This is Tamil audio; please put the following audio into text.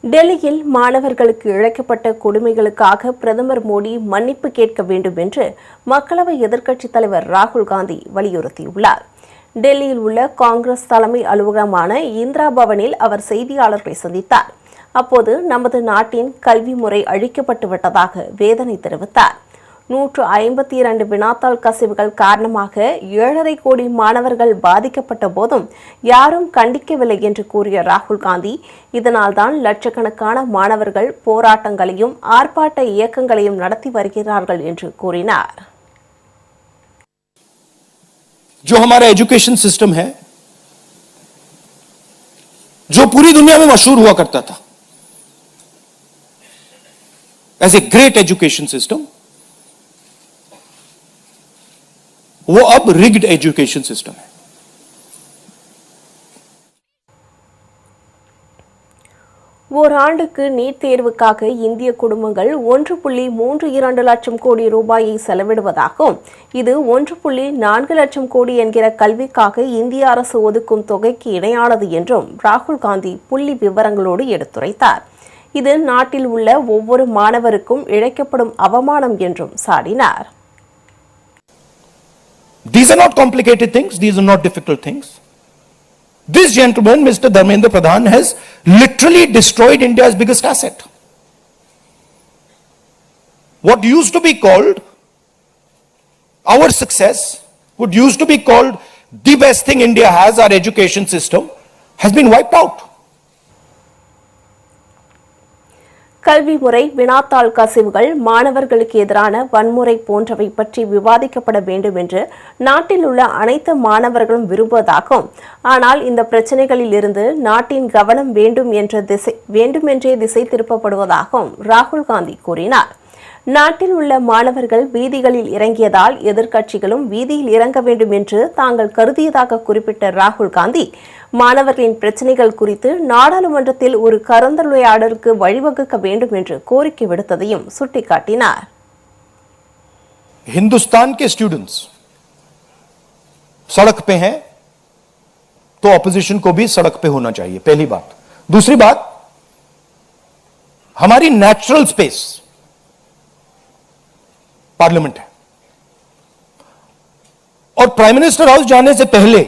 டெல்லியில் மாணவர்களுக்கு இழைக்கப்பட்ட கொடுமைகளுக்காக பிரதமர் மோடி மன்னிப்பு கேட்க வேண்டும் என்று மக்களவை எதிர்க்கட்சித் தலைவர் ராகுல் காந்தி வலியுறுத்தியுள்ளார். டெல்லியில் உள்ள காங்கிரஸ் தலைமை அலுவலகமான இந்திரா பவனில் அவர் செய்தியாளர்களை சந்தித்தார். அப்போது நமது நாட்டின் கல்வி முறை அழிக்கப்பட்டு விட்டதாக வேதனை தெரிவித்தார். 152 வினாத்தாள் கசிவுகள் காரணமாக 7.5 கோடி மாணவர்கள் பாதிக்கப்பட்ட போதும் யாரும் கண்டிக்கவில்லை என்று கூறிய ராகுல் காந்தி, இதனால்தான் லட்சக்கணக்கான மாணவர்கள் போராட்டங்களையும் ஆர்ப்பாட்ட இயக்கங்களையும் நடத்தி வருகிறார்கள் என்று கூறினார். जो हमारा एजुकेशन सिस्टम है, जो पूरी दुनिया में मशहूर हुआ करता था as a great education system, वो अब रिग्ड एजुकेशन सिस्टम है. ஓராண்டுக்கு நீட் தேர்வுக்காக இந்திய குடும்பங்கள் 1.32 லட்சம் கோடி ரூபாயை செலவிடுவதாகவும், இது 1.4 லட்சம் கோடி என்கிற கல்விக்காக இந்திய அரசு ஒதுக்கும் தொகைக்கு இணையானது என்றும் ராகுல் காந்தி புள்ளி விவரங்களோடு எடுத்துரைத்தார். இது நாட்டில் உள்ள ஒவ்வொரு மாணவருக்கும் இழைக்கப்படும் அவமானம் என்றும் சாடினார். These are not complicated things, these are not difficult things. This gentleman, Mr. Dharmendra Pradhan, has literally destroyed India's biggest asset. What used to be called our success, what used to be called the best thing India has, our education system, has been wiped out. கல்வி முறை, வினாத்தாள் கசிவுகள், மாணவர்களுக்கு எதிரான வன்முறை போன்றவை பற்றி விவாதிக்கப்பட வேண்டும் என்று நாட்டில் உள்ள அனைத்து மாணவர்களும் விரும்புவதாகவும், ஆனால் இந்த பிரச்சினைகளில் இருந்து நாட்டின் கவனம் வேண்டுமென்றே திசை திருப்பப்படுவதாகவும் ராகுல் காந்தி கூறினார். நாட்டில் உள்ள மாணவர்கள் வீதிகளில் இறங்கியதால் எதிர்க்கட்சிகளும் வீதியில் இறங்க வேண்டும் என்று தாங்கள் கருதியதாக குறிப்பிட்ட ராகுல் காந்தி, மாணவர்களின் பிரச்சினைகள் குறித்து நாடாளுமன்றத்தில் ஒரு கலந்துரையாடலுக்கு வழிவகுக்க வேண்டும் என்று கோரிக்கை விடுத்ததையும் சுட்டிக்காட்டினார். हिंदुस्तान के स्टूडेंट्स सड़क पे हैं तो ऑपोजिशन को भी सड़क पे होना चाहिए, पहली बात. दूसरी बात, हमारी नेचुरल स्पेस पार्लियामेंट है और प्राइम मिनिस्टर हाउस जाने से पहले